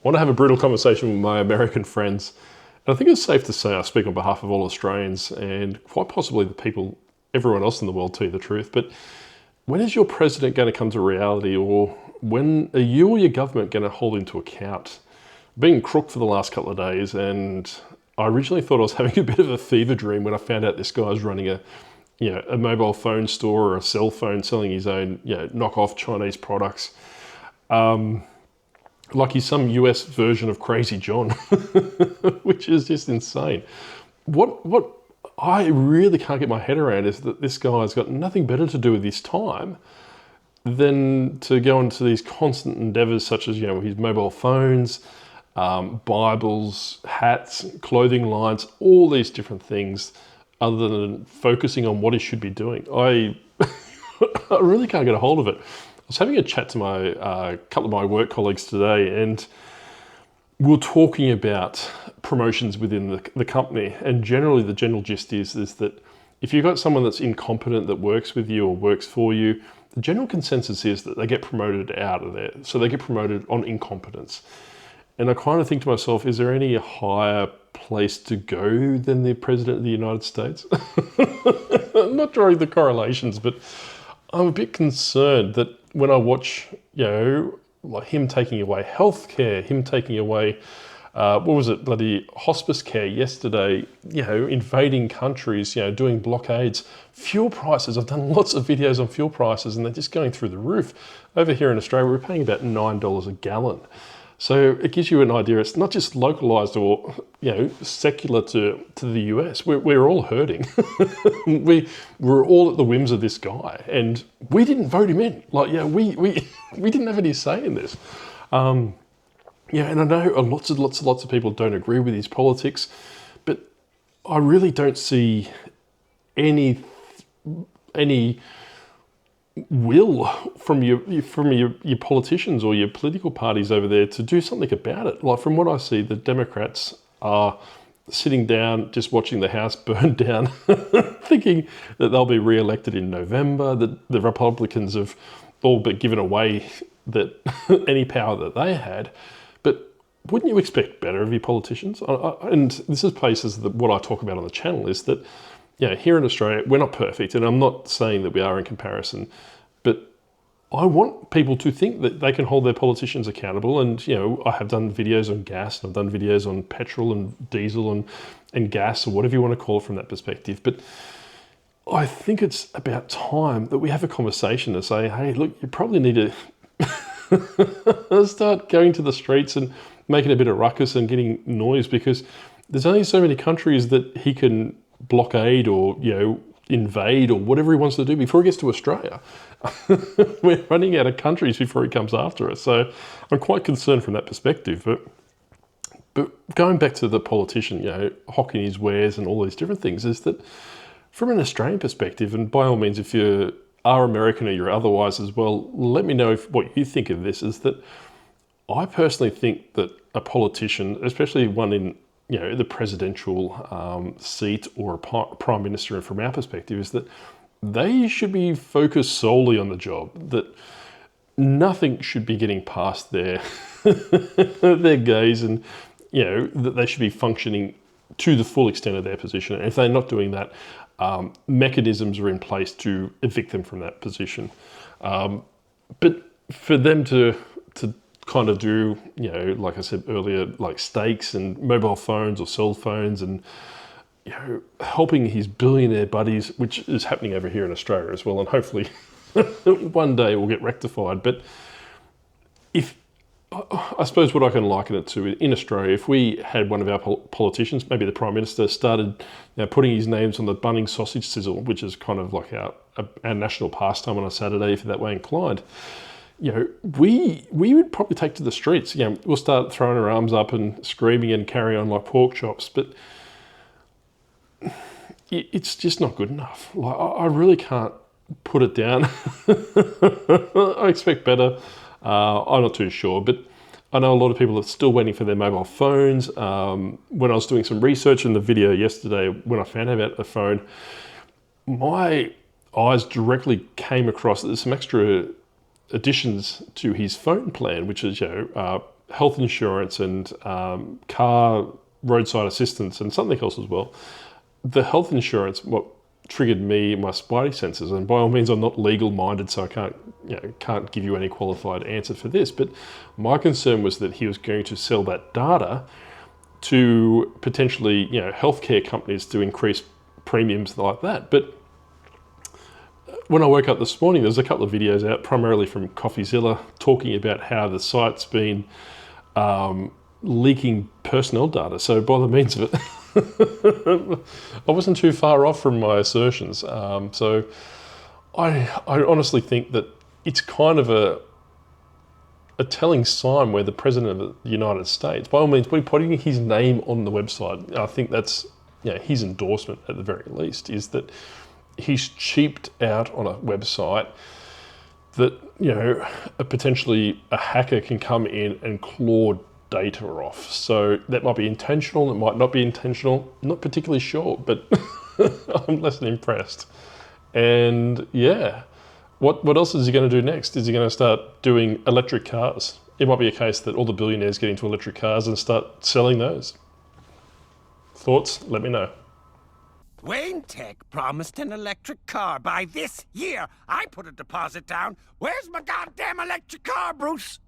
want to have a brutal conversation with my American friends. And I think it's safe to say I speak on behalf of all Australians and quite possibly the people, everyone else in the world, to tell you the truth. But when is your president going to come to reality, or when are you or your government going to hold him to account? Being crook for the last couple of days, and I originally thought I was having a bit of a fever dream when I found out this guy's running a mobile phone store or a cell phone selling his own, knockoff Chinese products. Like he's some US version of Crazy John, which is just insane. What I really can't get my head around is that this guy's got nothing better to do with his time than to go into these constant endeavors such as, his mobile phones, Bibles, hats, clothing lines, all these different things, other than focusing on what he should be doing. I really can't get a hold of it. I was having a chat to my couple of my work colleagues today, and we were talking about promotions within the company. And generally, the general gist is that if you've got someone that's incompetent that works with you or works for you, the general consensus is that they get promoted out of there. So they get promoted on incompetence. And I kind of think to myself, is there any higher place to go than the President of the United States? I'm not drawing the correlations, but I'm a bit concerned that when I watch, like him taking away healthcare, him taking away, bloody hospice care yesterday, invading countries, doing blockades, fuel prices. I've done lots of videos on fuel prices and they're just going through the roof. Over here in Australia, we're paying about $9 a gallon. So it gives you an idea. It's not just localized or, secular to the US. We're all hurting. We're all at the whims of this guy, and we didn't vote him in. We didn't have any say in this. And I know lots of people don't agree with his politics, but I really don't see any will from your politicians or your political parties over there to do something about it. Like from what I see, the Democrats are sitting down, just watching the house burn down, thinking that they'll be re-elected in November. That the Republicans have all but given away that any power that they had. But wouldn't you expect better of your politicians? And this is places that what I talk about on the channel is that, here in Australia, we're not perfect, and I'm not saying that we are in comparison, but I want people to think that they can hold their politicians accountable. And, I have done videos on gas, and I've done videos on petrol and diesel and gas, or whatever you want to call it from that perspective. But I think it's about time that we have a conversation to say, hey, look, you probably need to start going to the streets and making a bit of ruckus and getting noise, because there's only so many countries that he can blockade or invade or whatever he wants to do before he gets to Australia. We're running out of countries before he comes after us, so I'm quite concerned from that perspective. But going back to the politician, hawking his wares and all these different things, is that from an Australian perspective, and by all means, if you are American or you're otherwise as well, let me know what you think of this. Is that I personally think that a politician, especially one in the presidential seat or a prime minister, and from our perspective, is that they should be focused solely on the job, that nothing should be getting past their gaze, and that they should be functioning to the full extent of their position. And if they're not doing that, mechanisms are in place to evict them from that position. But for them to kind of do, like I said earlier, like stakes and mobile phones or cell phones, and helping his billionaire buddies, which is happening over here in Australia as well, and hopefully one day it will get rectified. But I suppose what I can liken it to, in Australia, if we had one of our politicians, maybe the Prime Minister, started putting his names on the Bunnings sausage sizzle, which is kind of like our national pastime on a Saturday if you're that way inclined, we would probably take to the streets. We'll start throwing our arms up and screaming and carry on like pork chops, but it's just not good enough. Like, I really can't put it down. I expect better. I'm not too sure, but I know a lot of people are still waiting for their mobile phones. When I was doing some research in the video yesterday, when I found out about the phone, my eyes directly came across there's some extra additions to his phone plan, which is health insurance and car roadside assistance and something else as well. The health insurance, what triggered me, my spidey senses, and by all means, I'm not legal minded, so I can't give you any qualified answer for this. But my concern was that he was going to sell that data to potentially, healthcare companies to increase premiums like that. But when I woke up this morning, there's a couple of videos out, primarily from CoffeeZilla, talking about how the site's been leaking personnel data. So by the means of it, I wasn't too far off from my assertions. So I honestly think that it's kind of a telling sign where the President of the United States, by all means, by putting his name on the website, I think that's his endorsement at the very least, is that he's cheaped out on a website that potentially a hacker can come in and claw data off. So that might be intentional, it might not be intentional, I'm not particularly sure, but I'm less than impressed. And what else is he going to do next? Is he going to start doing electric cars? It might be a case that all the billionaires get into electric cars and start selling those. Thoughts? Let me know. Wayne Tech promised an electric car by this year. I put a deposit down. Where's my goddamn electric car, Bruce?